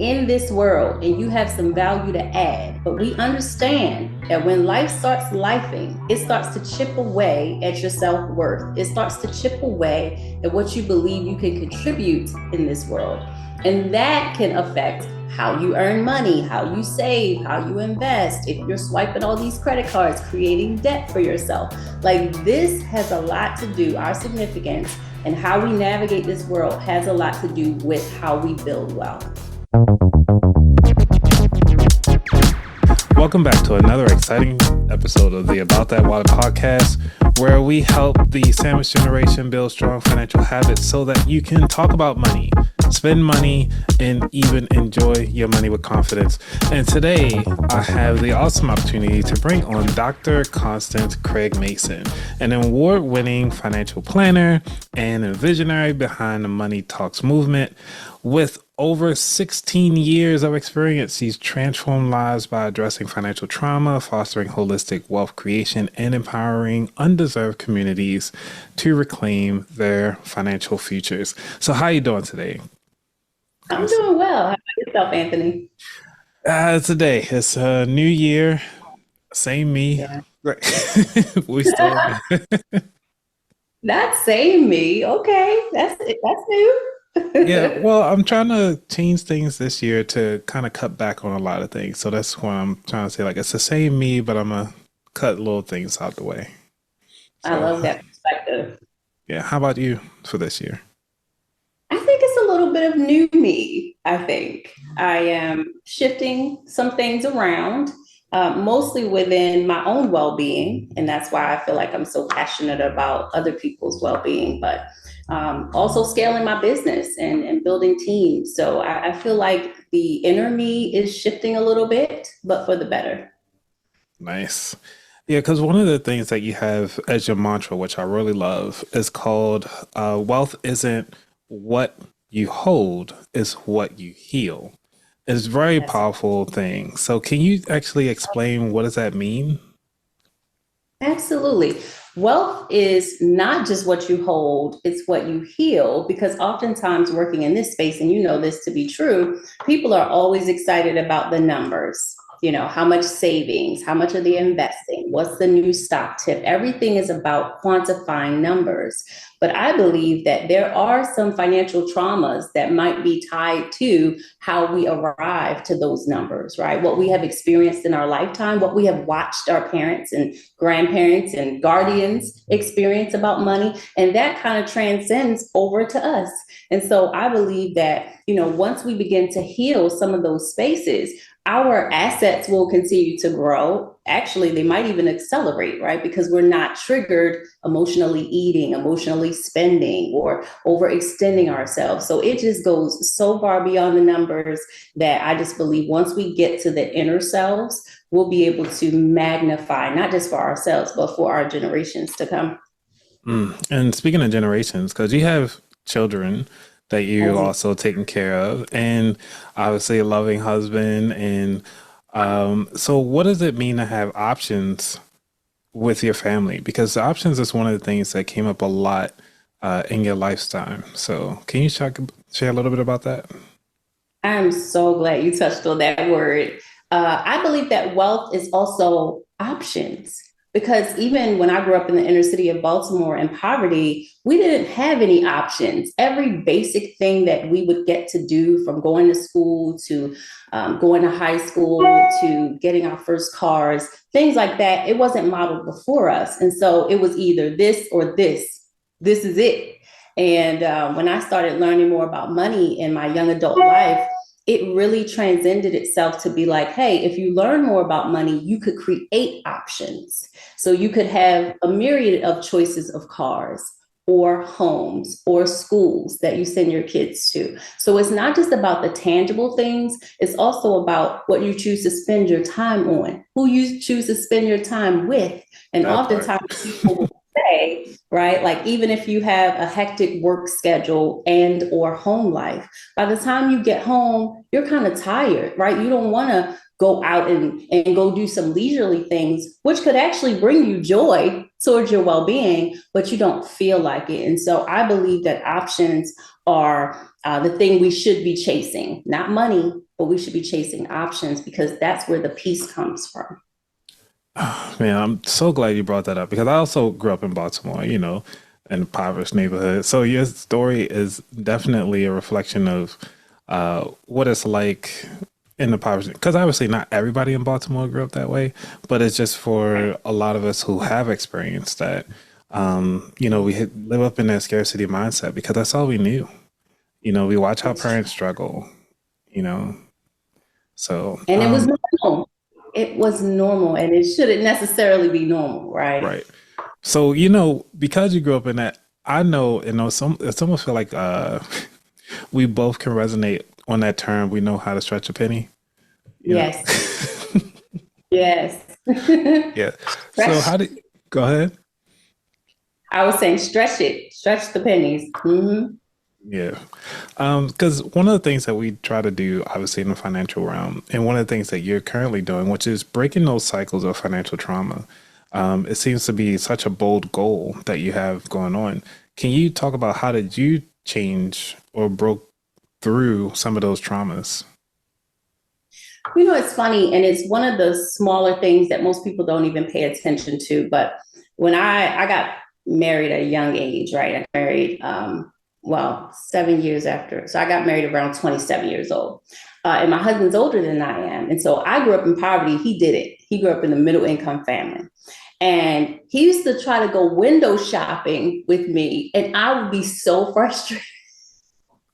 in this world and you have some value to add. But we understand that when life starts lifing, it starts to chip away at your self-worth. It starts to chip away at what you believe you can contribute in this world. And that can affect how you earn money, how you save, how you invest, if you're swiping all these credit cards, creating debt for yourself. Like, this has a lot to do, our significance and how we navigate this world has a lot to do with how we build wealth. Welcome back to another exciting episode of the About That Water podcast, where we help the sandwich generation build strong financial habits so that you can talk about money, spend money, and even enjoy your money with confidence. And today, I have the awesome opportunity to bring on Dr. Constance Craig Mason, an award-winning financial planner and a visionary behind the Money Talks movement. With over 16 years of experience, she's transformed lives by addressing financial trauma, fostering holistic wealth creation, and empowering undeserved communities to reclaim their financial futures. So how are you doing today? I'm doing well. How about yourself, Anthony? It's a day. It's a new year. Same me. Yeah. We still Not same me. Okay. That's it. That's new. Yeah, well, I'm trying to change things this year to kind of cut back on a lot of things. So that's what I'm trying to say. Like, it's the same me, but I'm gonna cut little things out the way. I So, love that perspective. yeah, how about you for this year? I think it's a little bit of new me. I think I am shifting some things around, mostly within my own well-being, and that's why I feel like I'm so passionate about other people's well-being. But also scaling my business and building teams. So I feel like the inner me is shifting a little bit, but for the better. Nice. Yeah, because one of the things that you have as your mantra, which I really love, is called wealth isn't what you hold, it's what you heal. It's a very Yes. powerful thing. So can you actually explain what does that mean? Absolutely. Wealth is not just what you hold, it's what you heal. Because oftentimes, working in this space, and you know this to be true, people are always excited about the numbers. How much savings, how much are they investing? What's the new stock tip? Everything is about quantifying numbers. But I believe that there are some financial traumas that might be tied to how we arrive to those numbers, right? What we have experienced in our lifetime, what we have watched our parents and grandparents and guardians experience about money. And that kind of transcends over to us. And so I believe that, once we begin to heal some of those spaces, our assets will continue to grow. Actually, they might even accelerate, right? Because we're not triggered emotionally eating, emotionally spending, or overextending ourselves. So it just goes so far beyond the numbers that I just believe once we get to the inner selves, we'll be able to magnify, not just for ourselves, but for our generations to come. And speaking of generations, because you have children that I you do. also taking care of, and obviously a loving husband, and so what does it mean to have options with your family? Because the options is one of the things that came up a lot in your lifetime. So can you share a little bit about that? I'm so glad you touched on that word. I believe that wealth is also options because even when I grew up in the inner city of Baltimore in poverty, we didn't have any options. Every basic thing that we would get to do from going to school to going to high school to getting our first cars, things like that, it wasn't modeled before us. And so it was either this or this. This is it. And when I started learning more about money in my young adult life, it really transcended itself to be like, hey, if you learn more about money, you could create options. So you could have a myriad of choices of cars or homes or schools that you send your kids to. So it's not just about the tangible things, it's also about what you choose to spend your time on, who you choose to spend your time with. And That part. oftentimes people will say, right, like even if you have a hectic work schedule and or home life, by the time you get home, you're kind of tired, right? You don't want to go out and go do some leisurely things, which could actually bring you joy towards your well-being, but you don't feel like it. And so I believe that options are the thing we should be chasing, not money, but we should be chasing options because that's where the peace comes from. Man, I'm so glad you brought that up because I also grew up in Baltimore, in a impoverished neighborhood. So your story is definitely a reflection of what it's like in the impoverished. Because obviously, not everybody in Baltimore grew up that way, but it's just for a lot of us who have experienced that. Live up in that scarcity mindset because that's all we knew. We watch our parents struggle. You know, so And it was normal. It was normal, and it shouldn't necessarily be normal, right? right. So, because you grew up in that, I know, it's almost feel like we both can resonate on that term. We know how to stretch a penny, you know? Yes, yes. Yeah. So Stretch. how did, go ahead. I was saying, stretch it, stretch the pennies. Yeah. Because one of the things that we try to do, obviously, in the financial realm, and one of the things that you're currently doing, which is breaking those cycles of financial trauma, it seems to be such a bold goal that you have going on. Can you talk about how did you change or broke through some of those traumas? It's funny, and it's one of the smaller things that most people don't even pay attention to. But when I got married at a young age, right? I got married, 7 years after. So I got married around 27 years old. And my husband's older than I am. And so I grew up in poverty. He did it. He grew up in a middle income family. And he used to try to go window shopping with me. And I would be so frustrated.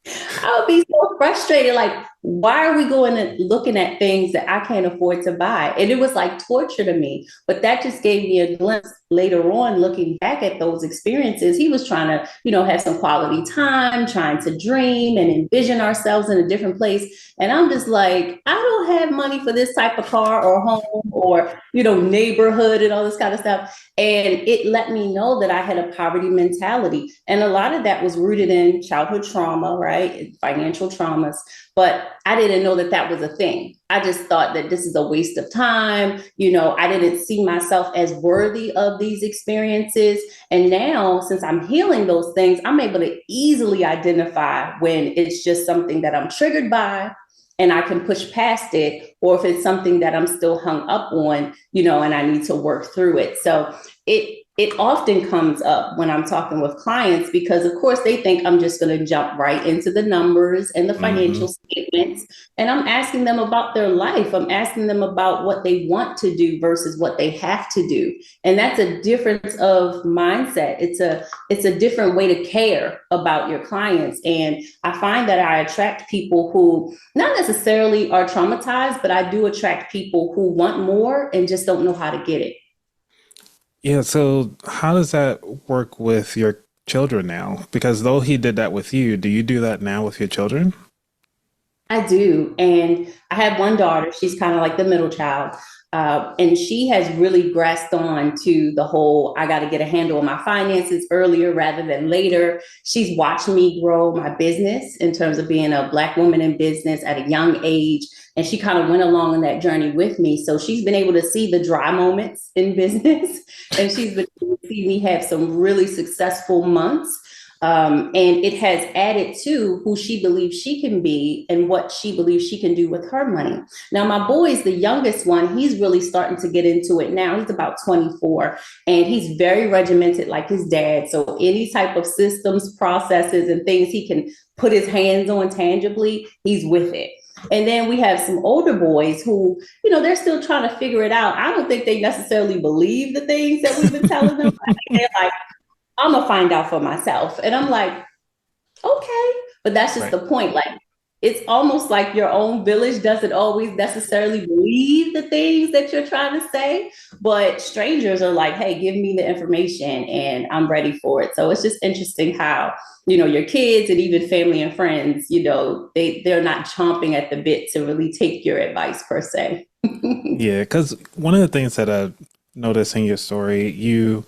I would be so frustrated. Like, why are we going and looking at things that I can't afford to buy? And it was like torture to me. But that just gave me a glimpse later on, looking back at those experiences. He was trying to, have some quality time, trying to dream and envision ourselves in a different place. And I'm just like, I don't have money for this type of car or home or, neighborhood and all this kind of stuff. And it let me know that I had a poverty mentality. And a lot of that was rooted in childhood trauma, right? Financial traumas. But I didn't know that that was a thing. I just thought that this is a waste of time. I didn't see myself as worthy of these experiences. And now, since I'm healing those things, I'm able to easily identify when it's just something that I'm triggered by and I can push past it, or if it's something that I'm still hung up on, and I need to work through it. So it often comes up when I'm talking with clients because, of course, they think I'm just going to jump right into the numbers and the Hmm. financial statements. And I'm asking them about their life. I'm asking them about what they want to do versus what they have to do. And that's a difference of mindset. It's a different way to care about your clients. And I find that I attract people who not necessarily are traumatized, but I do attract people who want more and just don't know how to get it. Yeah. So how does that work with your children now? Because though he did that with you, do you do that now with your children? I do. And I have one daughter. She's kind of like the middle child. And she has really grasped on to the whole, I got to get a handle on my finances earlier rather than later. She's watched me grow my business in terms of being a Black woman in business at a young age. And she kind of went along on that journey with me. So she's been able to see the dry moments in business. And she's been able to see me have some really successful months. And it has added to who she believes she can be and what she believes she can do with her money. Now, my boy is the youngest one. He's really starting to get into it now. He's about 24 and he's very regimented like his dad. So any type of systems, processes, and things he can put his hands on tangibly, he's with it. And then we have some older boys who, they're still trying to figure it out. I don't think they necessarily believe the things that we've been telling them. I think they're like, I'm gonna find out for myself. And I'm like, okay. But that's just Right. the point. Like, it's almost like your own village doesn't always necessarily believe the things that you're trying to say, but strangers are like, hey, give me the information and I'm ready for it. So it's just interesting how, your kids and even family and friends, they're not chomping at the bit to really take your advice per se. Yeah. Because one of the things that I noticed in your story, you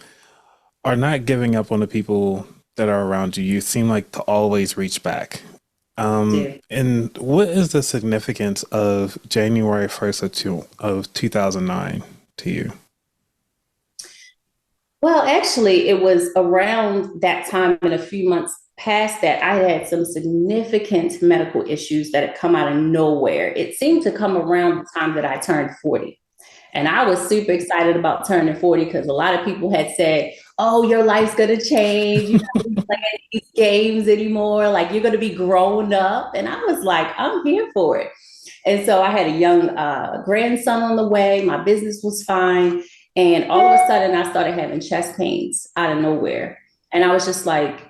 are not giving up on the people that are around you. You seem like to always reach back. Do. And what is the significance of January 1st of 2009 to you? Well, actually, it was around that time and a few months past that, I had some significant medical issues that had come out of nowhere. It seemed to come around the time that I turned 40. And I was super excited about turning 40 because a lot of people had said, oh, your life's going to change. You're not going to be playing these games anymore. Like, you're going to be grown up. And I was like, I'm here for it. And so I had a young grandson on the way. My business was fine. And all of a sudden, I started having chest pains out of nowhere. And I was just like,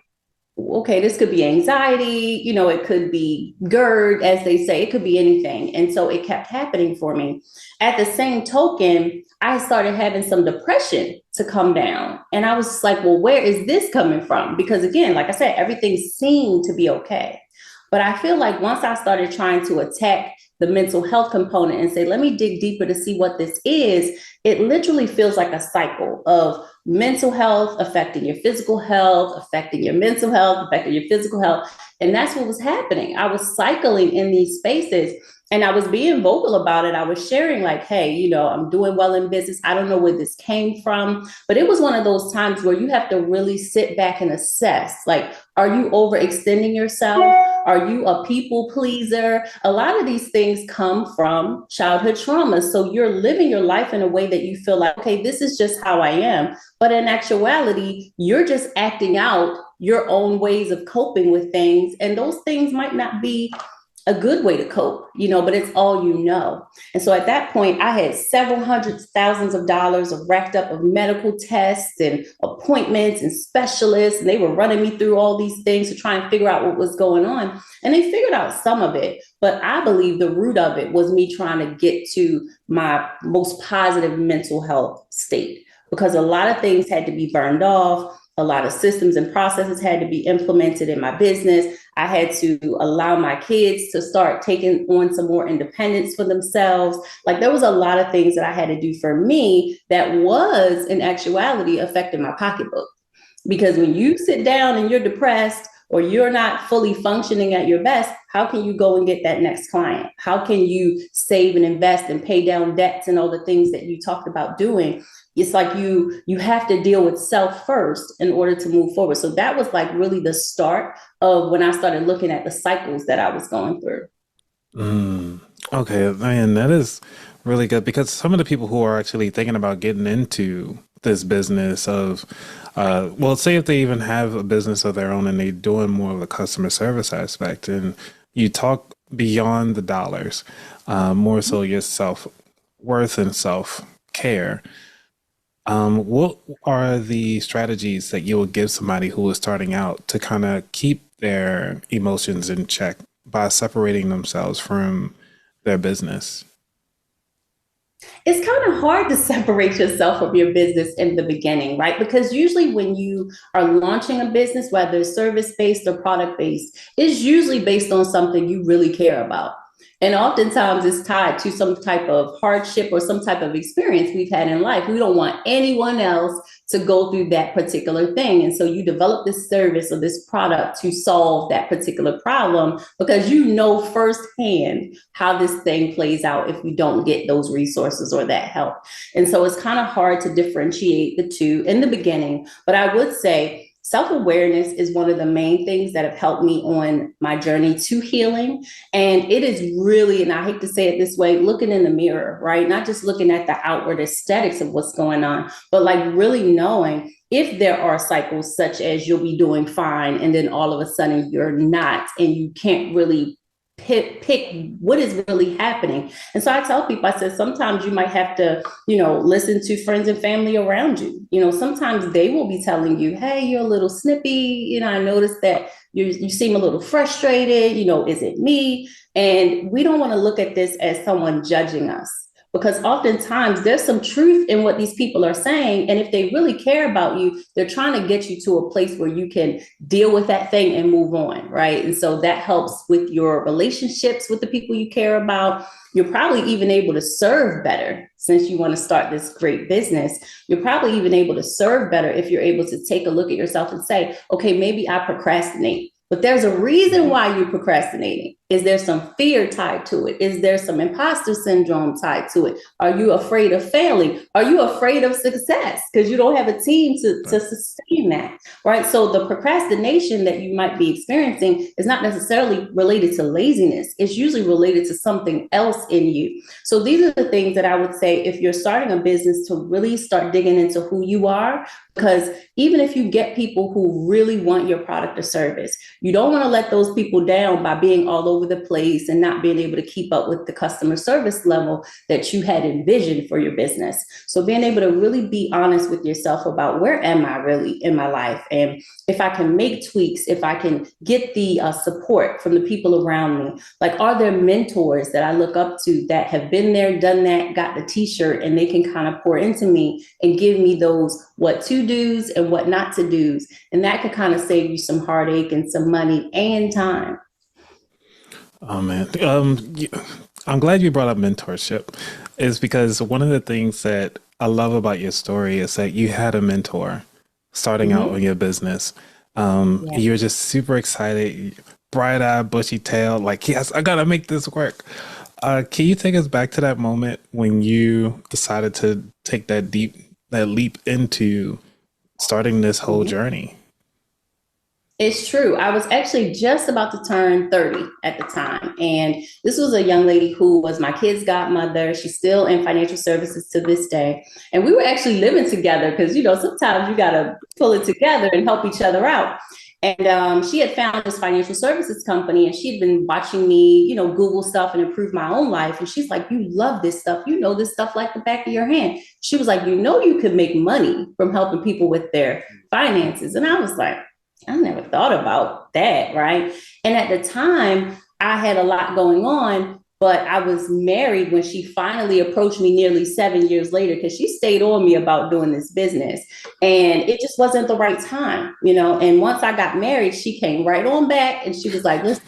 okay, this could be anxiety, it could be GERD, as they say, it could be anything. And so it kept happening for me. At the same token, I started having some depression to come down. And I was just like, well, where is this coming from? Because again, like I said, everything seemed to be okay. But I feel like once I started trying to attack the mental health component and say, let me dig deeper to see what this is, it literally feels like a cycle of mental health affecting your physical health, affecting your mental health, affecting your physical health. And that's what was happening. I was cycling in these spaces and I was being vocal about it. I was sharing like, hey, I'm doing well in business. I don't know where this came from, but it was one of those times where you have to really sit back and assess, like, are you overextending yourself? Are you a people pleaser? A lot of these things come from childhood trauma. So you're living your life in a way that you feel like, okay, this is just how I am. But in actuality, you're just acting out your own ways of coping with things. And those things might not be a good way to cope, but it's all you know. And so at that point, I had several hundred thousands of dollars of racked up of medical tests and appointments and specialists. And they were running me through all these things to try and figure out what was going on. And they figured out some of it. But I believe the root of it was me trying to get to my most positive mental health state, because a lot of things had to be burned off. A lot of systems and processes had to be implemented in my business. I had to allow my kids to start taking on some more independence for themselves. Like, there was a lot of things that I had to do for me that was in actuality affecting my pocketbook. Because when you sit down and you're depressed or you're not fully functioning at your best, how can you go and get that next client? How can you save and invest and pay down debts and all the things that you talked about doing? It's like you have to deal with self first in order to move forward. So that was like really the start of when I started looking at the cycles that I was going through. Okay, man, that is really good, because some of the people who are actually thinking about getting into this business of, well, say if they even have a business of their own and they're doing more of the customer service aspect, and you talk beyond the dollars, more so your self-worth and self-care. What are the strategies that you would give somebody who is starting out to kind of keep their emotions in check by separating themselves from their business? It's kind of hard to separate yourself from your business in the beginning, right? Because usually when you are launching a business, whether it's service-based or product-based, it's usually based on something you really care about. And oftentimes it's tied to some type of hardship or some type of experience we've had in life. We don't want anyone else to go through that particular thing. And so you develop this service or this product to solve that particular problem, because you know firsthand how this thing plays out if you don't get those resources or that help. And so it's kind of hard to differentiate the two in the beginning. But I would say self-awareness is one of the main things that have helped me on my journey to healing. And it is really, and I hate to say it this way, looking in the mirror, right? Not just looking at the outward aesthetics of what's going on, but like really knowing if there are cycles such as you'll be doing fine and then all of a sudden you're not, and you can't really pick what is really happening. And so I tell people, I said, sometimes you might have to, listen to friends and family around you. Sometimes they will be telling you, hey, you're a little snippy. I noticed that you seem a little frustrated. Is it me? And we don't want to look at this as someone judging us, because oftentimes there's some truth in what these people are saying. And if they really care about you, they're trying to get you to a place where you can deal with that thing and move on, right? And so that helps with your relationships with the people you care about. You're probably even able to serve better since you want to start this great business. You're probably even able to serve better if you're able to take a look at yourself and say, okay, maybe I procrastinate, but there's a reason why you're procrastinating. Is there some fear tied to it? Is there some imposter syndrome tied to it? Are you afraid of failing? Are you afraid of success because you don't have a team to sustain that, right? So the procrastination that you might be experiencing is not necessarily related to laziness. It's usually related to something else in you. So these are the things that I would say if you're starting a business to really start digging into who you are, because even if you get people who really want your product or service, you don't want to let those people down by being all over the place and not being able to keep up with the customer service level that you had envisioned for your business. So being able to really be honest with yourself about where am I really in my life? And if I can make tweaks, if I can get the support from the people around me, like are there mentors that I look up to that have been there, done that, got the t-shirt, and they can kind of pour into me and give me those what to do's and what not to do's. And that could kind of save you some heartache and some money and time. Oh man, I'm glad you brought up mentorship, is because one of the things that I love about your story is that you had a mentor starting out in your business. You're just super excited, bright-eyed, bushy-tailed, like, yes, I gotta make this work. Can you take us back to that moment when you decided to take that leap into starting this whole journey? It's true. I was actually just about to turn 30 at the time. And this was a young lady who was my kid's godmother. She's still in financial services to this day. And we were actually living together because, sometimes you got to pull it together and help each other out. And she had found this financial services company and she'd been watching me, Google stuff and improve my own life. And she's like, you love this stuff. You know this stuff like the back of your hand. She was like, you could make money from helping people with their finances. And I was like, I never thought about that, right? And at the time, I had a lot going on, but I was married when she finally approached me nearly 7 years later, because she stayed on me about doing this business. And it just wasn't the right time, And once I got married, she came right on back and she was like, listen,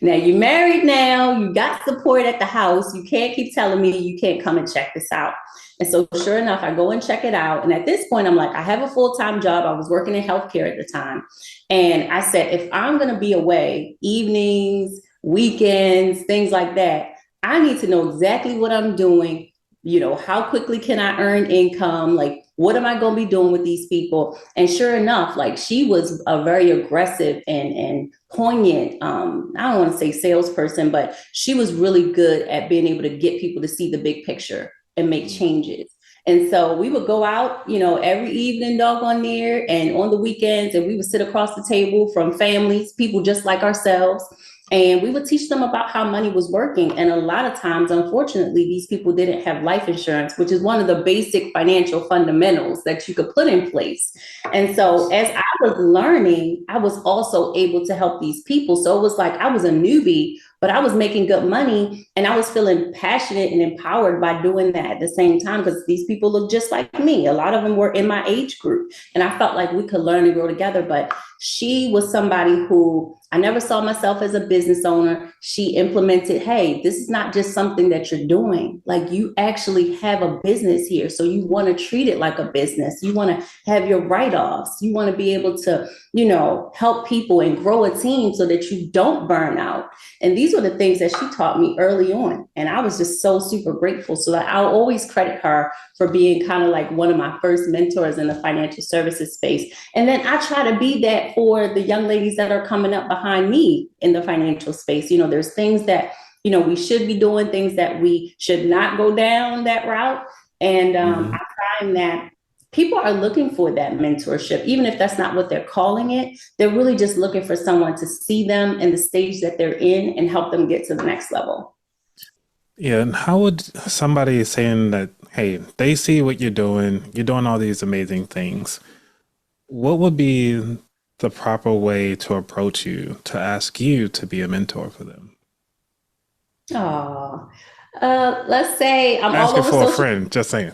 now you're married now, you got support at the house. You can't keep telling me you can't come and check this out. And so sure enough, I go and check it out. And at this point, I'm like, I have a full-time job. I was working in healthcare at the time. And I said, if I'm going to be away evenings, weekends, things like that, I need to know exactly what I'm doing. How quickly can I earn income? Like, what am I going to be doing with these people? And sure enough, like she was a very aggressive and poignant, I don't want to say salesperson, but she was really good at being able to get people to see the big picture and make changes. And so we would go out, every evening, doggone near, and on the weekends, and we would sit across the table from families, people just like ourselves. And we would teach them about how money was working. And a lot of times, unfortunately, these people didn't have life insurance, which is one of the basic financial fundamentals that you could put in place. And so as I was learning, I was also able to help these people. So it was like I was a newbie, but I was making good money and I was feeling passionate and empowered by doing that at the same time, because these people look just like me. A lot of them were in my age group and I felt like we could learn and grow together. But she was somebody who I never saw myself as a business owner. She implemented, hey, this is not just something that you're doing. Like you actually have a business here. So you want to treat it like a business. You want to have your write-offs. You want to be able to, help people and grow a team so that you don't burn out. And these were the things that she taught me early on. And I was just so super grateful. So that I'll always credit her for being kind of like one of my first mentors in the financial services space. And then I try to be that for the young ladies that are coming up behind me in the financial space. There's things that, we should be doing, things that we should not go down that route. And I find that people are looking for that mentorship, even if that's not what they're calling it. They're really just looking for someone to see them in the stage that they're in and help them get to the next level. Yeah. And how would somebody saying that, hey, they see what you're doing all these amazing things, what would be the proper way to approach you, to ask you to be a mentor for them? Oh, let's say I'm Ask all it over for a social friend, just saying.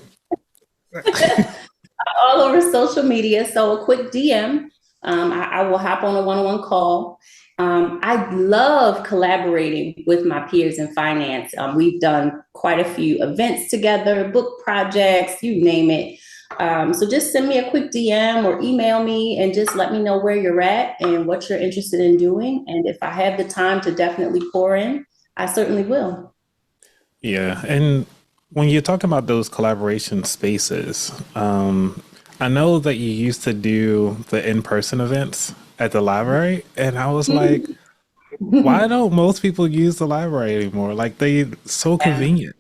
all over social media. So a quick DM. I will hop on a one-on-one call. I love collaborating with my peers in finance. We've done quite a few events together, book projects, you name it. So just send me a quick DM or email me and just let me know where you're at and what you're interested in doing. And if I have the time to definitely pour in, I certainly will. Yeah, and when you're talking about those collaboration spaces, I know that you used to do the in-person events at the library, and I was like, why don't most people use the library anymore? Like they so Yeah. convenient.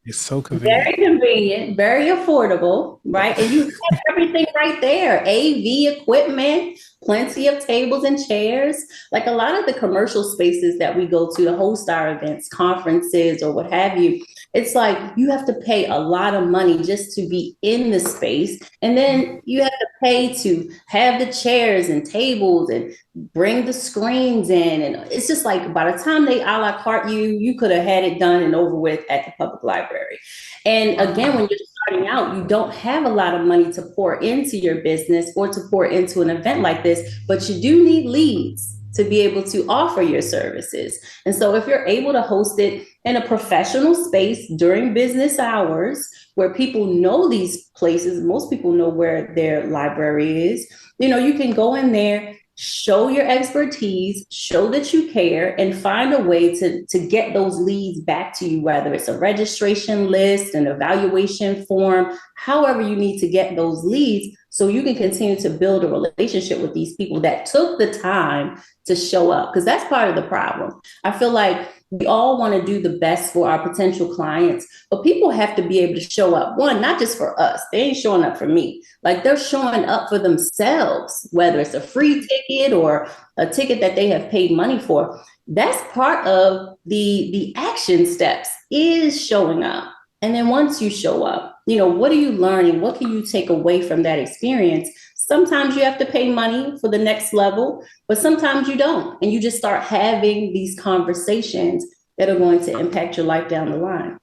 It's so Very convenient. convenient, very affordable, right? And you have everything right there. AV equipment, plenty of tables and chairs. Like a lot of the commercial spaces that we go to host our events, conferences, or what have you, it's like you have to pay a lot of money just to be in the space. And then you have to pay to have the chairs and tables and bring the screens in. And it's just like by the time they a la carte you, you could have had it done and over with at the public library. And again, when you're starting out, you don't have a lot of money to pour into your business or to pour into an event like this, but you do need leads to be able to offer your services. And so if you're able to host it in a professional space during business hours where people know these places, most people know where their library is, you can go in there, show your expertise, show that you care, and find a way to get those leads back to you, whether it's a registration list, an evaluation form, however you need to get those leads so you can continue to build a relationship with these people that took the time to show up. Because that's part of the problem. I feel like we all want to do the best for our potential clients, but people have to be able to show up. One, not just for us, they ain't showing up for me. Like they're showing up for themselves, whether it's a free ticket or a ticket that they have paid money for. That's part of the action steps is showing up. And then once you show up, what are you learning? What can you take away from that experience? Sometimes you have to pay money for the next level, but sometimes you don't. And you just start having these conversations that are going to impact your life down the line.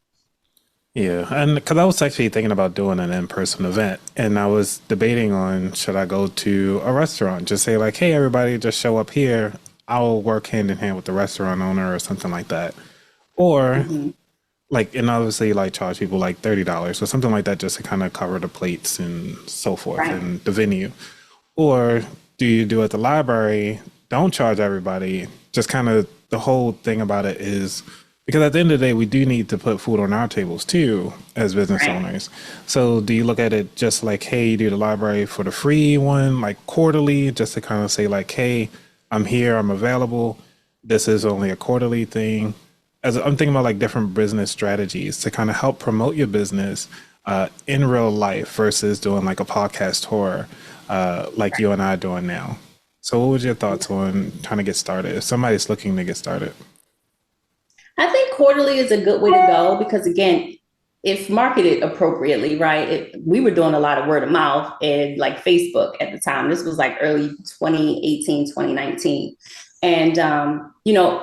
Yeah, and because I was actually thinking about doing an in-person event, and I was debating on should I go to a restaurant, just say like, "Hey, everybody, just show up here. I'll work hand in hand with the restaurant owner or something like that," or Mm-hmm. like, and obviously like charge people like $30 or something like that just to kind of cover the plates and so forth Right. and the venue. Or do you do at the library? Don't charge everybody. Just kind of the whole thing about it is because at the end of the day, we do need to put food on our tables too as business Right. owners. So do you look at it just like, hey, you do the library for the free one, like quarterly, just to kind of say like, hey, I'm here, I'm available. This is only a quarterly thing. As I'm thinking about like different business strategies to kind of help promote your business in real life versus doing like a podcast tour like you and I are doing now. So, what was your thoughts on trying to get started? If somebody's looking to get started, I think quarterly is a good way to go because, again, if marketed appropriately, right? We were doing a lot of word of mouth and like Facebook at the time. This was like early 2018, 2019. And,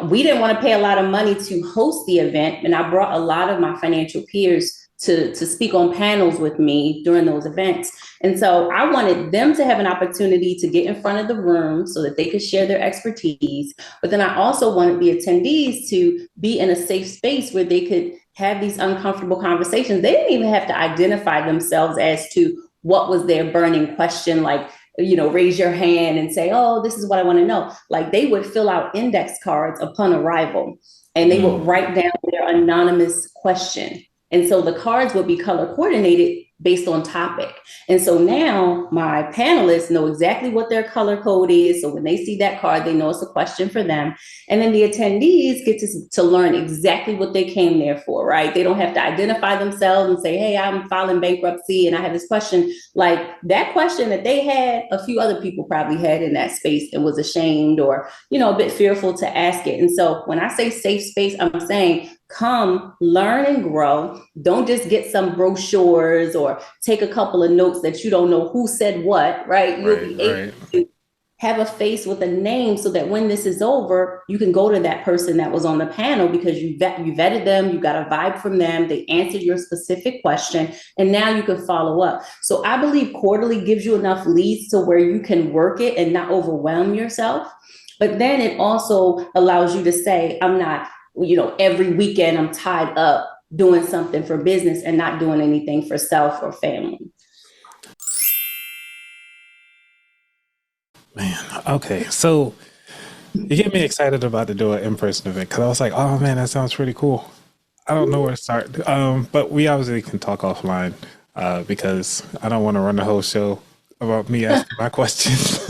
we didn't want to pay a lot of money to host the event. And I brought a lot of my financial peers to speak on panels with me during those events. And so I wanted them to have an opportunity to get in front of the room so that they could share their expertise. But then I also wanted the attendees to be in a safe space where they could have these uncomfortable conversations. They didn't even have to identify themselves as to what was their burning question, like, raise your hand and say, oh, this is what I want to know. Like they would fill out index cards upon arrival and they would write down their anonymous question. And so the cards would be color coordinated based on topic. And so now my panelists know exactly what their color code is. So when they see that card, they know it's a question for them. And then the attendees get to learn exactly what they came there for, right? They don't have to identify themselves and say, hey, I'm filing bankruptcy and I have this question. Like that question that they had, a few other people probably had in that space and was ashamed or, a bit fearful to ask it. And so when I say safe space, I'm saying, come learn and grow. Don't just get some brochures or take a couple of notes that you don't know who said what, right? You'll be able to have a face with a name so that when this is over, you can go to that person that was on the panel because you vetted them, you got a vibe from them, they answered your specific question, and now you can follow up. So I believe quarterly gives you enough leads to where you can work it and not overwhelm yourself. But then it also allows you to say, I'm not, every weekend I'm tied up doing something for business and not doing anything for self or family. Man, okay. So you get me excited about to do an in-person event because I was like, oh man, that sounds pretty cool. I don't know where to start. But we obviously can talk offline because I don't want to run the whole show about me asking my questions.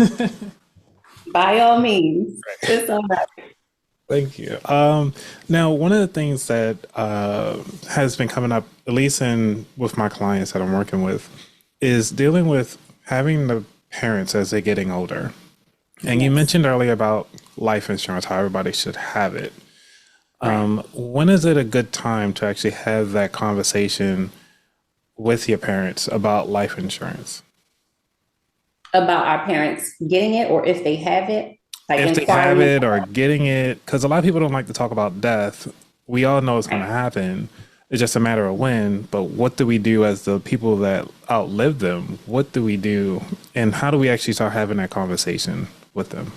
By all means, it's all right. Thank you. Now, one of the things that has been coming up, at least in with my clients that I'm working with, is dealing with having the parents as they're getting older. And you Yes. mentioned earlier about life insurance, how everybody should have it. Right. When is it a good time to actually have that conversation with your parents about life insurance? About our parents getting it, or if they have it, like If they have inquiring. it or getting it, because a lot of people don't like to talk about death. We all know it's going to Right. happen. It's just a matter of when. But what do we do as the people that outlive them? What do we do? And how do we actually start having that conversation with them?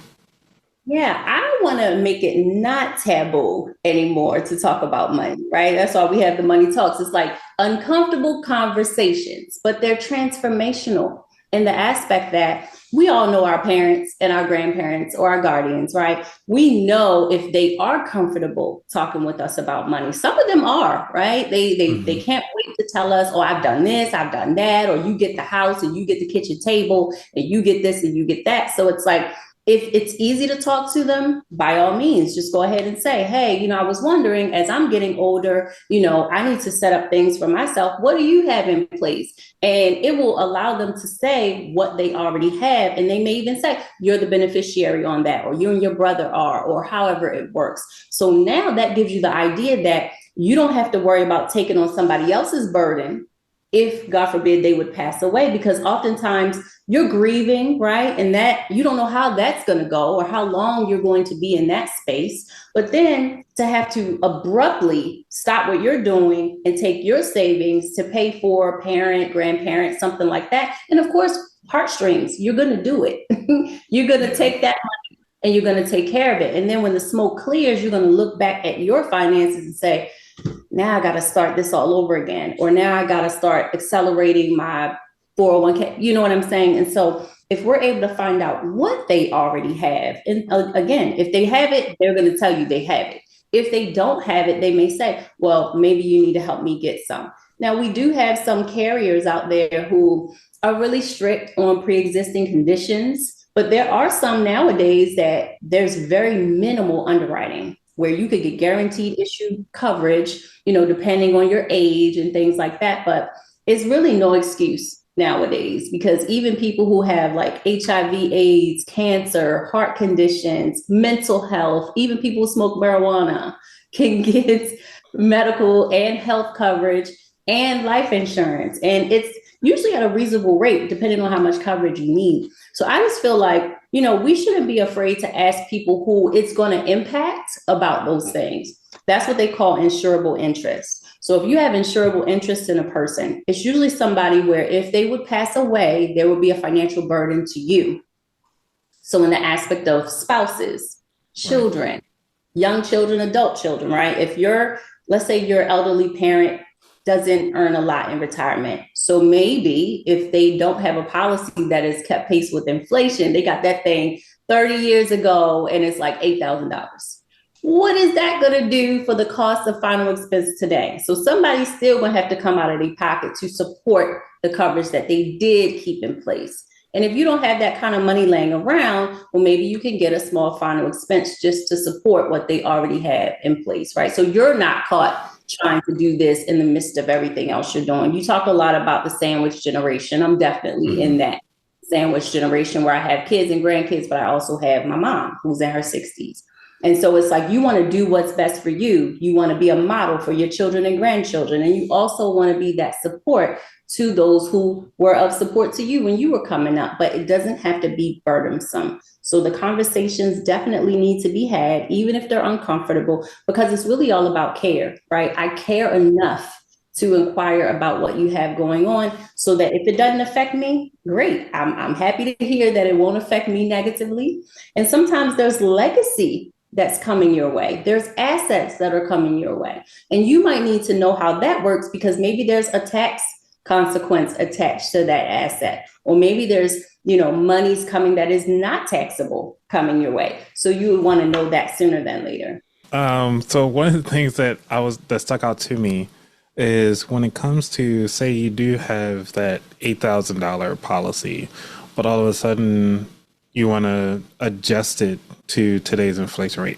Yeah, I want to make it not taboo anymore to talk about money, right? That's why we have the money talks. It's like uncomfortable conversations, but they're transformational in the aspect that we all know our parents and our grandparents or our guardians, right? We know if they are comfortable talking with us about money. Some of them are, right? They Hmm. can't wait to tell us, oh, I've done this, I've done that, or you get the house and you get the kitchen table and you get this and you get that. So it's like if it's easy to talk to them, by all means, just go ahead and say, hey, I was wondering as I'm getting older, I need to set up things for myself. What do you have in place? And it will allow them to say what they already have. And they may even say, you're the beneficiary on that, or you and your brother are, or however it works. So now that gives you the idea that you don't have to worry about taking on somebody else's burden if God forbid they would pass away, because oftentimes you're grieving, right? And that you don't know how that's going to go or how long you're going to be in that space. But then to have to abruptly stop what you're doing and take your savings to pay for parent, grandparent, something like that. And of course, heartstrings, you're going to do it. You're going to Yeah. take that and you're going to take care of it. And then when the smoke clears, you're going to look back at your finances and say, now I got to start this all over again, or now I got to start accelerating my 401k. You know what I'm saying? And so if we're able to find out what they already have, and again, if they have it, they're going to tell you they have it. If they don't have it, they may say, well, maybe you need to help me get some. Now, we do have some carriers out there who are really strict on pre-existing conditions, but there are some nowadays that there's very minimal underwriting where you could get guaranteed issue coverage, depending on your age and things like that. But it's really no excuse nowadays because even people who have like HIV, AIDS, cancer, heart conditions, mental health, even people who smoke marijuana can get medical and health coverage and life insurance. And it's usually at a reasonable rate, depending on how much coverage you need. So I just feel like, we shouldn't be afraid to ask people who it's going to impact about those things. That's what they call insurable interest. So if you have insurable interest in a person, it's usually somebody where if they would pass away, there would be a financial burden to you. So in the aspect of spouses, Right. children, young children, adult children, right? If let's say your elderly parent doesn't earn a lot in retirement. So maybe if they don't have a policy that is kept pace with inflation, they got that thing 30 years ago and it's like $8,000. What is that going to do for the cost of final expense today? So somebody's still going to have to come out of their pocket to support the coverage that they did keep in place. And if you don't have that kind of money laying around, well, maybe you can get a small final expense just to support what they already have in place, right? So you're not caught trying to do this in the midst of everything else you're doing. You talk a lot about the sandwich generation. I'm definitely in Hmm. that sandwich generation where I have kids and grandkids, but I also have my mom who's in her 60s. And so it's like you want to do what's best for you. You want to be a model for your children and grandchildren. And you also want to be that support to those who were of support to you when you were coming up, but it doesn't have to be burdensome. So the conversations definitely need to be had, even if they're uncomfortable, because it's really all about care, right? I care enough to inquire about what you have going on so that if it doesn't affect me, great. I'm happy to hear that it won't affect me negatively. And sometimes there's legacy that's coming your way. There's assets that are coming your way. And you might need to know how that works because maybe there's a tax consequence attached to that asset. Or maybe there's, monies coming that is not taxable coming your way. So you would want to know that sooner than later. So one of the things that stuck out to me is when it comes to, say you do have that $8,000 policy, but all of a sudden you want to adjust it to today's inflation rate.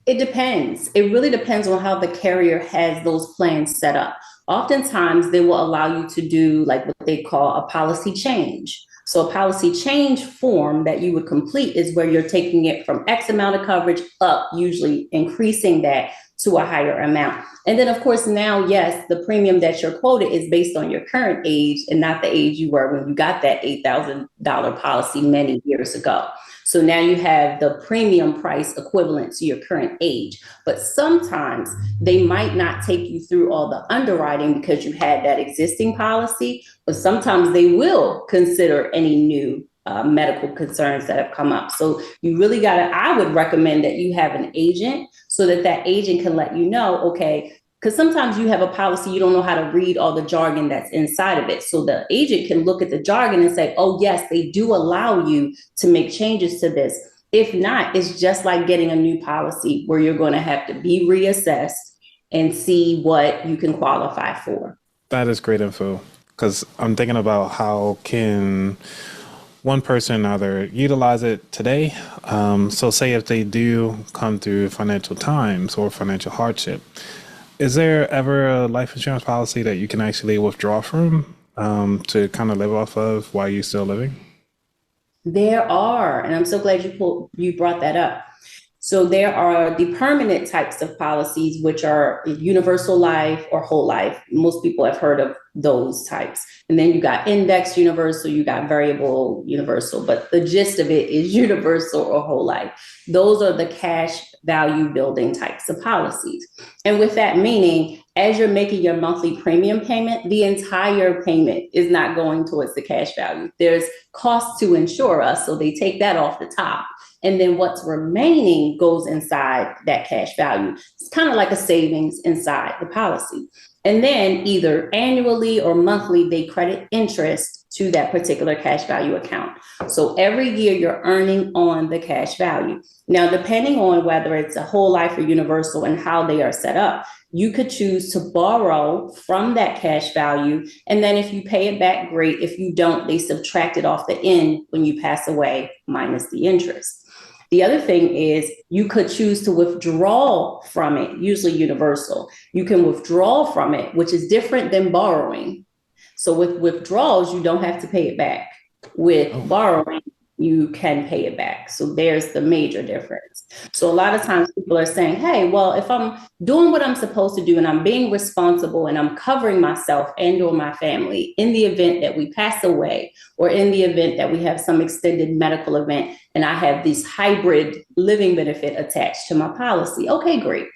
It depends. It really depends on how the carrier has those plans set up. Oftentimes, they will allow you to do like what they call a policy change. So, a policy change form that you would complete is where you're taking it from X amount of coverage up, usually increasing that to a higher amount. And then, of course, now, yes, the premium that you're quoted is based on your current age and not the age you were when you got that $8,000 policy many years ago. So now you have the premium price equivalent to your current age. But sometimes they might not take you through all the underwriting because you had that existing policy, but sometimes they will consider any new medical concerns that have come up. So you really I would recommend that you have an agent so that that agent can let you know, okay, because sometimes you have a policy, you don't know how to read all the jargon that's inside of it. So the agent can look at the jargon and say, oh, yes, they do allow you to make changes to this. If not, it's just like getting a new policy where you're going to have to be reassessed and see what you can qualify for. That is great info, because I'm thinking about how can one person either utilize it today. So say if they do come through financial times or financial hardship, is there ever a life insurance policy that you can actually withdraw from to kind of live off of while you're still living? There are, and I'm so glad you brought that up. So there are the permanent types of policies, which are universal life or whole life. Most people have heard of those types. And then you got index universal, you got variable universal, but the gist of it is universal or whole life. Those are the cash value building types of policies. And with that meaning, as you're making your monthly premium payment, the entire payment is not going towards the cash value. There's cost to insure us, so they take that off the top. And then what's remaining goes inside that cash value. It's kind of like a savings inside the policy. And then either annually or monthly, they credit interest to that particular cash value account. So every year you're earning on the cash value. Now, depending on whether it's a whole life or universal and how they are set up, you could choose to borrow from that cash value. And then if you pay it back, great. If you don't, they subtract it off the end when you pass away minus the interest. The other thing is you could choose to withdraw from it, usually universal. You can withdraw from it, which is different than borrowing. So with withdrawals, you don't have to pay it back. With borrowing, you can pay it back. So there's the major difference. So a lot of times people are saying, hey, well, if I'm doing what I'm supposed to do and I'm being responsible and I'm covering myself and or my family in the event that we pass away or in the event that we have some extended medical event and I have this hybrid living benefit attached to my policy. Okay, great.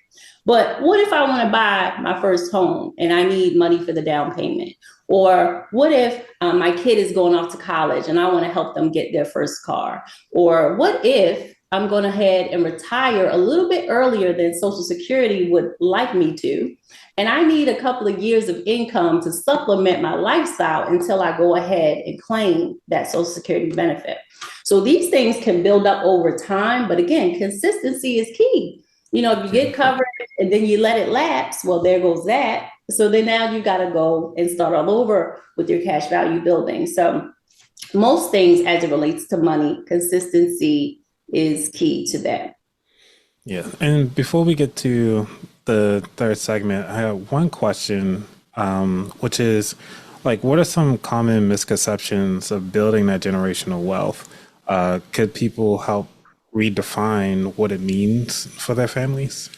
But what if I want to buy my first home and I need money for the down payment? Or what if my kid is going off to college and I want to help them get their first car? Or what if I'm going ahead and retire a little bit earlier than Social Security would like me to, and I need a couple of years of income to supplement my lifestyle until I go ahead and claim that Social Security benefit? So these things can build up over time. But again, consistency is key. If you get covered and then you let it lapse, well, there goes that. So then now you got to go and start all over with your cash value building. So most things as it relates to money, consistency is key to that. Yeah. And before we get to the third segment, I have one question, which is like, what are some common misconceptions of building that generational wealth? Could people help redefine what it means for their families?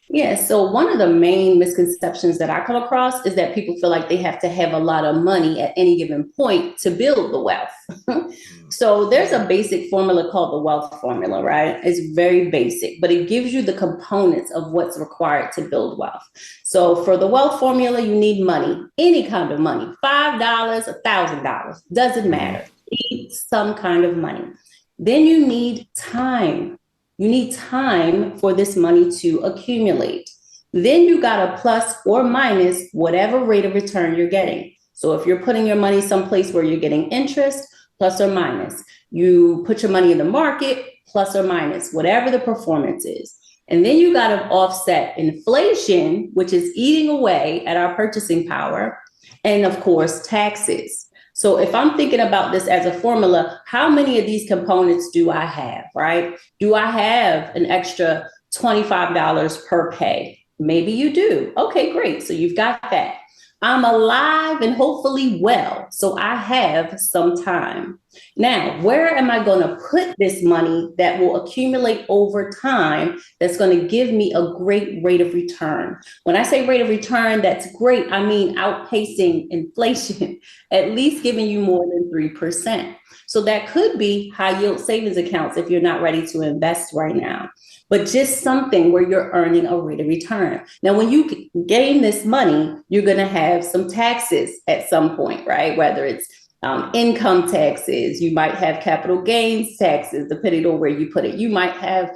Yeah, so one of the main misconceptions that I come across is that people feel like they have to have a lot of money at any given point to build the wealth. So there's a basic formula called the wealth formula, right? It's very basic, but it gives you the components of what's required to build wealth. So for the wealth formula, you need money, any kind of money, $5, $1,000, doesn't matter. You need some kind of money. Then you need time. You need time for this money to accumulate. Then you got to plus or minus whatever rate of return you're getting. So if you're putting your money someplace where you're getting interest, plus or minus. You put your money in the market, plus or minus, whatever the performance is. And then you got to offset inflation, which is eating away at our purchasing power, and of course, taxes. So if I'm thinking about this as a formula, how many of these components do I have, right? Do I have an extra $25 per pay? Maybe you do. Okay, great. So you've got that. I'm alive and hopefully well, so I have some time. Now, where am I going to put this money that will accumulate over time that's going to give me a great rate of return? When I say rate of return, that's great. I mean outpacing inflation, at least giving you more than 3%. So that could be high yield savings accounts if you're not ready to invest right now, but just something where you're earning a rate of return. Now, when you gain this money, you're going to have some taxes at some point, right? Whether it's income taxes, you might have capital gains taxes, depending on where you put it. You might have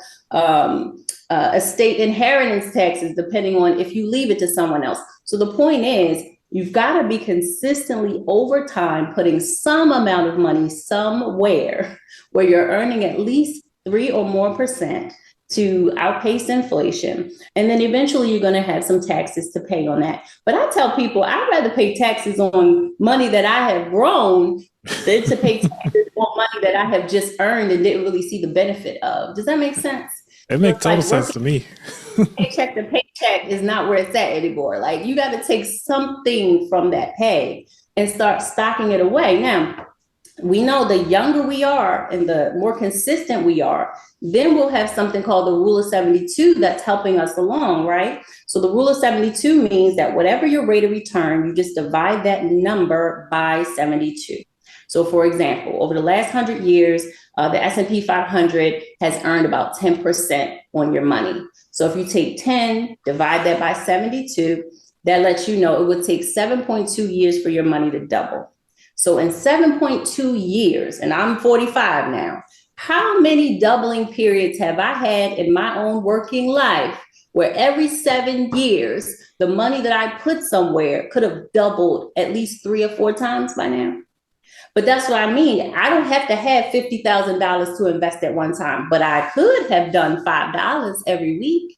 estate inheritance taxes, depending on if you leave it to someone else. So the point is, you've got to be consistently over time putting some amount of money somewhere where you're earning at least 3 or more percent to outpace inflation. And then eventually you're going to have some taxes to pay on that. But I tell people I'd rather pay taxes on money that I have grown than to pay taxes on money that I have just earned and didn't really see the benefit of. Does that make sense? It makes total sense to me. Paycheck to paycheck is not where it's at anymore. Like, you got to take something from that pay and start stocking it away. Now, we know the younger we are and the more consistent we are, then we'll have something called the rule of 72 that's helping us along, right? So the rule of 72 means that whatever your rate of return, you just divide that number by 72. So for example, over the last 100 years, the S&P 500 has earned about 10% on your money. So if you take 10, divide that by 72, that lets you know it would take 7.2 years for your money to double. So in 7.2 years, and I'm 45 now, how many doubling periods have I had in my own working life where every 7 years, the money that I put somewhere could have doubled at least 3 or 4 times by now? But that's what I mean. I don't have to have $50,000 to invest at one time, but I could have done $5 every week.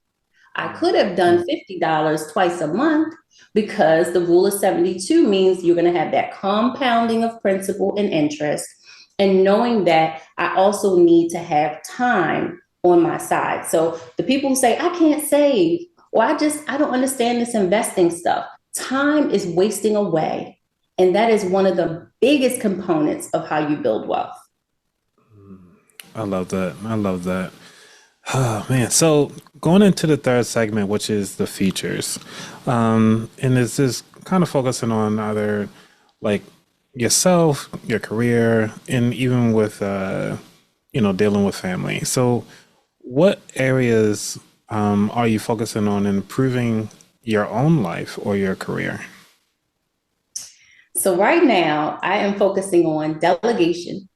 I could have done $50 twice a month, because the rule of 72 means you're going to have that compounding of principal and interest. And knowing that I also need to have time on my side. So the people who say, I can't save, or I don't understand this investing stuff. Time is wasting away. And that is one of the biggest components of how you build wealth. I love that. I love that. Oh, man. So going into the third segment, which is the features, and it's just kind of focusing on either like yourself, your career, and even with, dealing with family. So what areas are you focusing on in improving your own life or your career? So right now, I am focusing on delegation.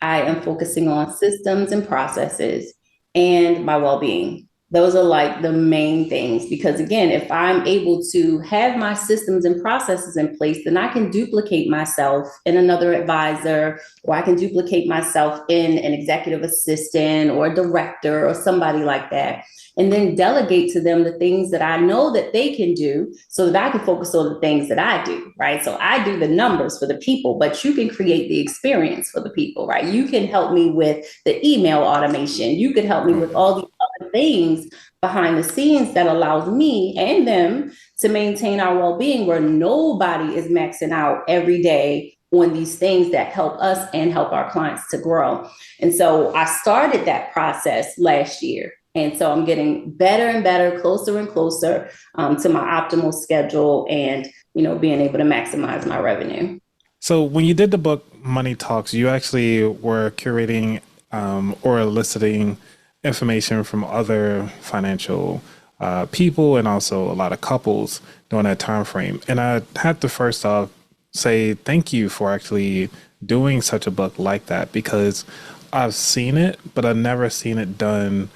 I am focusing on systems and processes and my well-being. Those are like the main things, because again, if I'm able to have my systems and processes in place, then I can duplicate myself in another advisor, or I can duplicate myself in an executive assistant or a director or somebody like that, and then delegate to them the things that I know that they can do so that I can focus on the things that I do, right? So I do the numbers for the people, but you can create the experience for the people, right? You can help me with the email automation. You could help me with all the other things behind the scenes that allows me and them to maintain our well-being, where nobody is maxing out every day on these things that help us and help our clients to grow. And so I started that process last year. And so I'm getting better and better, closer and closer to my optimal schedule and, being able to maximize my revenue. So when you did the book Money Talks, you actually were curating or eliciting information from other financial people and also a lot of couples during that time frame. And I had to first off say thank you for actually doing such a book like that, because I've seen it, but I've never seen it done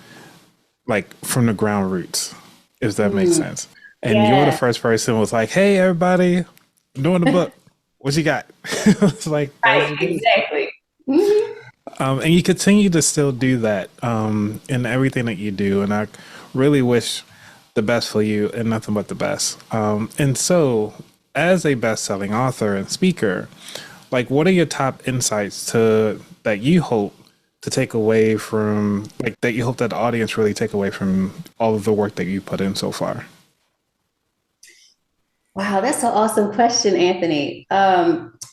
like from the ground roots. if that makes Mm, sense. And you're the yeah, first person who was like, "Hey, everybody, I'm doing the book. What you got?" It's like that was right, the beginning. exactly. Hmm. And you continue to still do that in everything that you do. And I really wish the best for you and nothing but the best. And so, as a best-selling author and speaker, like, what are your top insights to that you hope to take away from, like, that you hope that the audience really take away from all of the work that you put in so far? Wow, that's an awesome question, Anthony.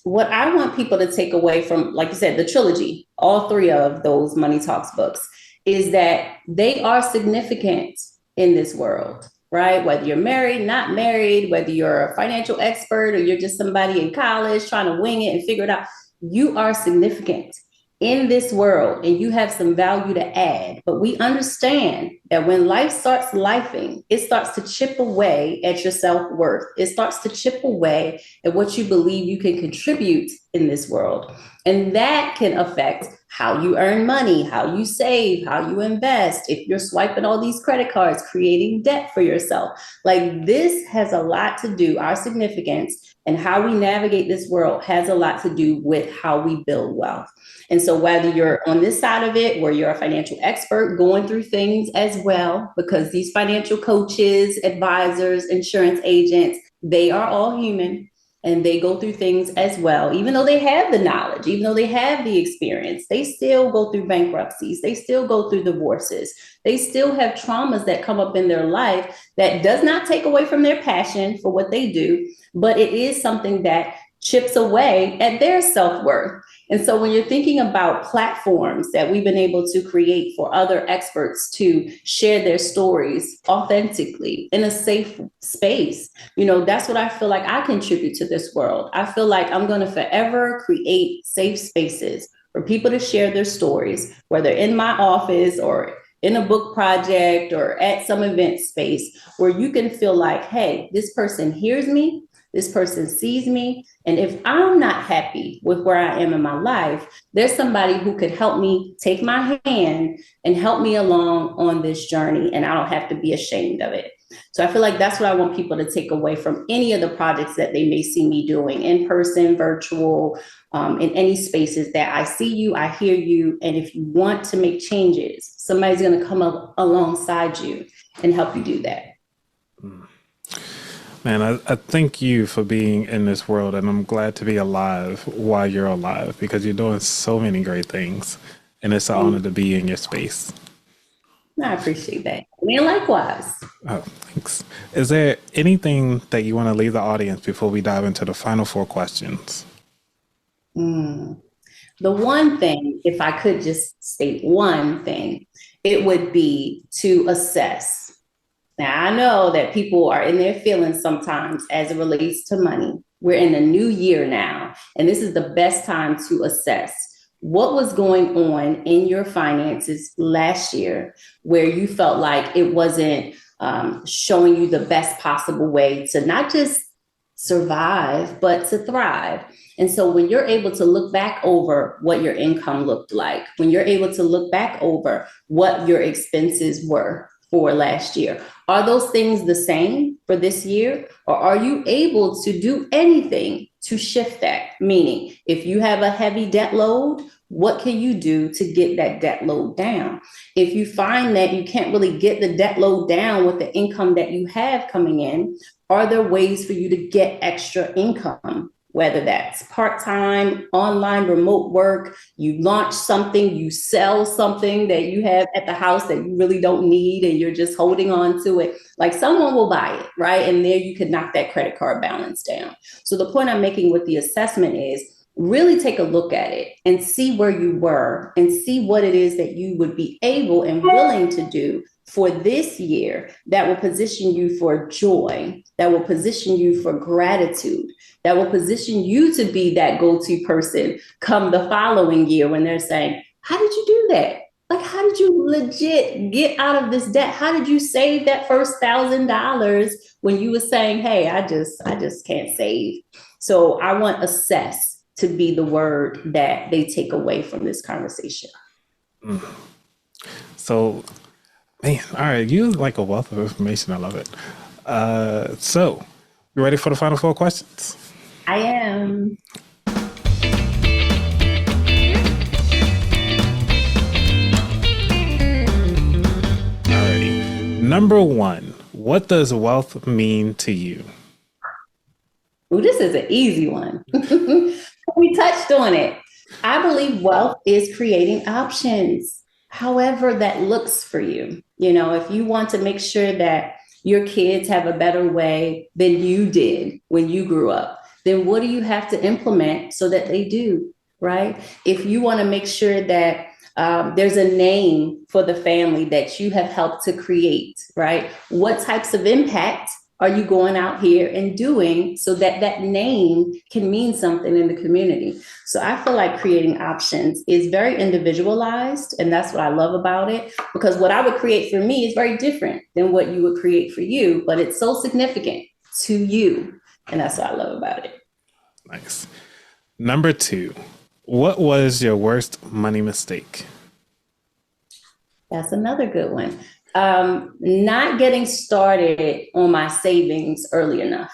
What I want people to take away from, like you said, the trilogy, all three of those Money Talks books, is that they are significant in this world, right? Whether you're married, not married, whether you're a financial expert or you're just somebody in college trying to wing it and figure it out, you are significant in this world and you have some value to add. But we understand that when life starts lifing, it starts to chip away at your self worth. It starts to chip away at what you believe you can contribute in this world. And that can affect how you earn money, how you save, how you invest. If you're swiping all these credit cards, creating debt for yourself, like this has a lot to do, our significance and how we navigate this world has a lot to do with how we build wealth. And so, whether you're on this side of it, where you're a financial expert going through things as well, because these financial coaches, advisors, insurance agents, they are all human and they go through things as well. Even though they have the knowledge, even though they have the experience, they still go through bankruptcies, they still go through divorces, they still have traumas that come up in their life that does not take away from their passion for what they do, but it is something that chips away at their self worth. And so when you're thinking about platforms that we've been able to create for other experts to share their stories authentically in a safe space, that's what I feel like I contribute to this world. I feel like I'm going to forever create safe spaces for people to share their stories, whether in my office or in a book project or at some event space where you can feel like, hey, this person hears me, this person sees me. And if I'm not happy with where I am in my life, there's somebody who could help me take my hand and help me along on this journey. And I don't have to be ashamed of it. So I feel like that's what I want people to take away from any of the projects that they may see me doing in person, virtual, in any spaces that I see you, I hear you. And if you want to make changes, somebody's going to come up alongside you and help you do that. Man, I thank you for being in this world, and I'm glad to be alive while you're alive because you're doing so many great things, and it's an honor to be in your space. I appreciate that. And likewise. Oh, thanks. Is there anything that you want to leave the audience before we dive into the final four questions? Mm. The one thing, if I could just state one thing, it would be to assess. Now, I know that people are in their feelings sometimes as it relates to money. We're in a new year now, and this is the best time to assess what was going on in your finances last year where you felt like it wasn't showing you the best possible way to not just survive, but to thrive. And so when you're able to look back over what your income looked like, when you're able to look back over what your expenses were for last year, are those things the same for this year? Or are you able to do anything to shift that? Meaning, if you have a heavy debt load, what can you do to get that debt load down? If you find that you can't really get the debt load down with the income that you have coming in, are there ways for you to get extra income? Whether that's part-time, online, remote work, you launch something, you sell something that you have at the house that you really don't need and you're just holding on to it. Like someone will buy it, right? And there you could knock that credit card balance down. So the point I'm making with the assessment is really take a look at it and see where you were and see what it is that you would be able and willing to do for this year that will position you for joy, that will position you for gratitude, that will position you to be that go-to person come the following year when they're saying, how did you do that? Like, how did you legit get out of this debt? How did you save that first $1,000 when you were saying, hey, I just can't save? So I want assess to be the word that they take away from this conversation. So Man, all right. You like a wealth of information. I love it. So, you ready for the final four questions? I am. Alrighty. Number one, what does wealth mean to you? Well, this is an easy one. We touched on it. I believe wealth is creating options, however that looks for you. You know, if you want to make sure that your kids have a better way than you did when you grew up, then what do you have to implement so that they do, right? If you want to make sure that there's a name for the family that you have helped to create, right? What types of impact are you going out here and doing so that that name can mean something in the community? So I feel like creating options is very individualized, and that's what I love about it, because what I would create for me is very different than what you would create for you, but it's so significant to you, and that's what I love about it. Nice. Number two, what was your worst money mistake? That's another good one. Not getting started on my savings early enough.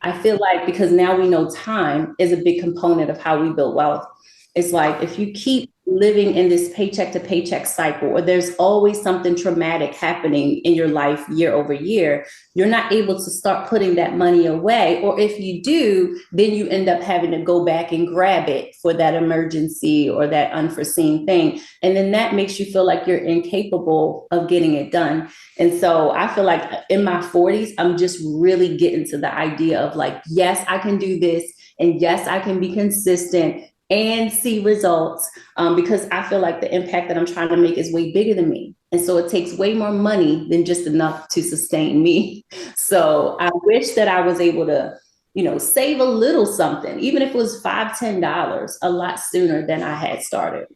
I feel like because now we know time is a big component of how we build wealth. It's like if you keep living in this paycheck to paycheck cycle, or there's always something traumatic happening in your life year over year, you're not able to start putting that money away. Or if you do, then you end up having to go back and grab it for that emergency or that unforeseen thing. And then that makes you feel like you're incapable of getting it done. And so I feel like in my 40s, I'm just really getting to the idea of like, yes, I can do this. And yes, I can be consistent and see results, because I feel like the impact that I'm trying to make is way bigger than me. And so it takes way more money than just enough to sustain me. So I wish that I was able to, save a little something, even if it was $5, $10, a lot sooner than I had started.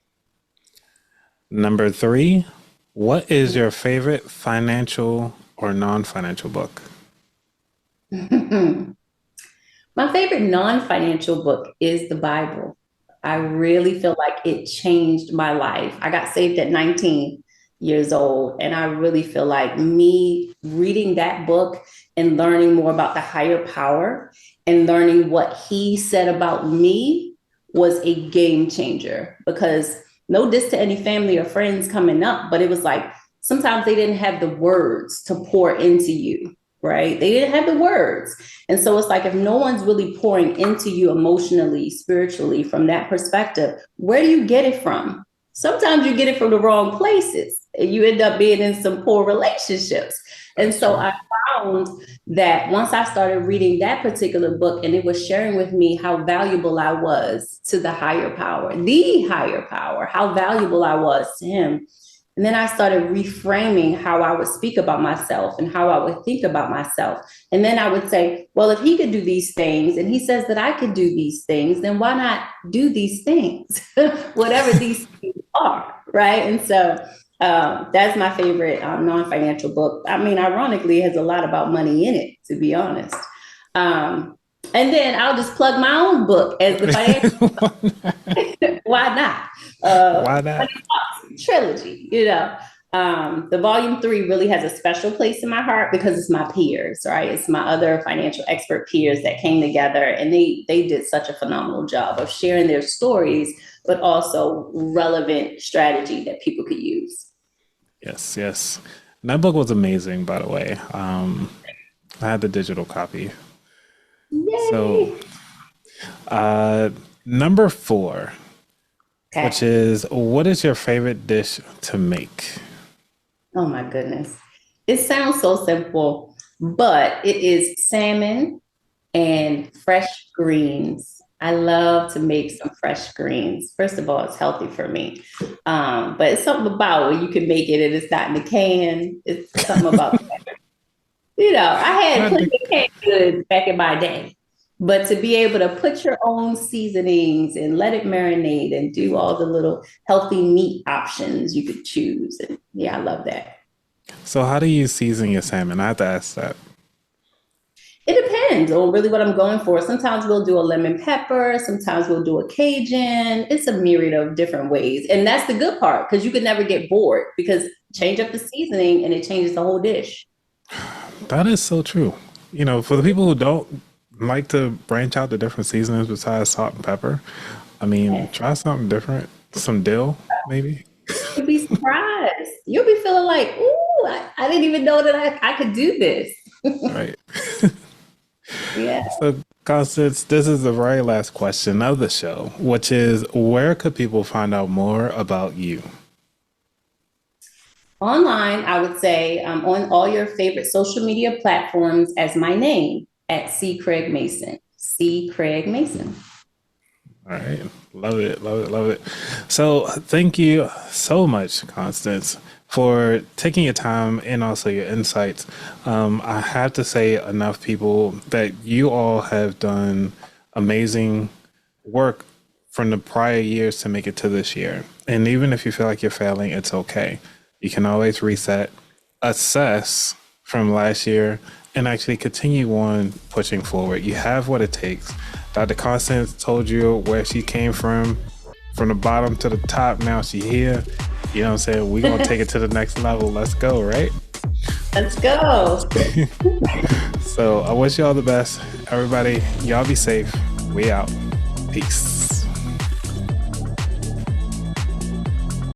Number three, what is your favorite financial or non-financial book? My favorite non-financial book is the Bible. I really feel like it changed my life. I got saved at 19 years old, and I really feel like me reading that book and learning more about the higher power and learning what he said about me was a game changer. Because no diss to any family or friends coming up, but it was like sometimes they didn't have the words to pour into you, right? They didn't have the words. And so it's like if no one's really pouring into you emotionally, spiritually, from that perspective, where do you get it from? Sometimes you get it from the wrong places and you end up being in some poor relationships. And so I found that once I started reading that particular book and it was sharing with me how valuable I was to the higher power, how valuable I was to him. And then I started reframing how I would speak about myself and how I would think about myself. And then I would say, well, if he could do these things and he says that I could do these things, then why not do these things, whatever these things are, right? And so that's my favorite non-financial book. I mean, ironically, it has a lot about money in it, to be honest. And then I'll just plug my own book as the financial. Why not? Why not? Trilogy, the volume 3 really has a special place in my heart because it's my peers, right? It's my other financial expert peers that came together, and they did such a phenomenal job of sharing their stories, but also relevant strategy that people could use. Yes, yes. And that book was amazing, by the way. I had the digital copy. Yay! So, number four, Okay. which is what is your favorite dish to make? Oh my goodness. It sounds so simple, but it is salmon and fresh greens. I love to make some fresh greens. First of all, it's healthy for me. But it's something about when you can make it and it's not in the can. It's something about that. I had Not plenty the- of canned goods back in my day. But to be able to put your own seasonings and let it marinate and do all the little healthy meat options you could choose. And yeah, I love that. So, how do you season your salmon? I have to ask that. It depends on really what I'm going for. Sometimes we'll do a lemon pepper. Sometimes we'll do a Cajun. It's a myriad of different ways. And that's the good part because you could never get bored because change up the seasoning and it changes the whole dish. That is so true. You know, for the people who don't like to branch out to different seasonings besides salt and pepper, I mean, Yeah. try something different. Some dill, maybe. You'll be surprised. You'll be feeling like, ooh, I didn't even know that I could do this. Right. Yeah. So, Constance, this is the very last question of the show, which is where could people find out more about you? Online, I would say on all your favorite social media platforms as my name at C. Craig Mason. C. Craig Mason. All right. Love it. Love it. Love it. So, thank you so much, Constance, for taking your time and also your insights. I have to say, enough people that you all have done amazing work from the prior years to make it to this year. And even if you feel like you're failing, it's okay. You can always reset, assess from last year, and actually continue on pushing forward. You have what it takes. Dr. Constance told you where she came from the bottom to the top. Now she here. You know what I'm saying? We're going to take it to the next level. Let's go, right? Let's go. So I wish you all the best. Everybody, y'all be safe. We out. Peace.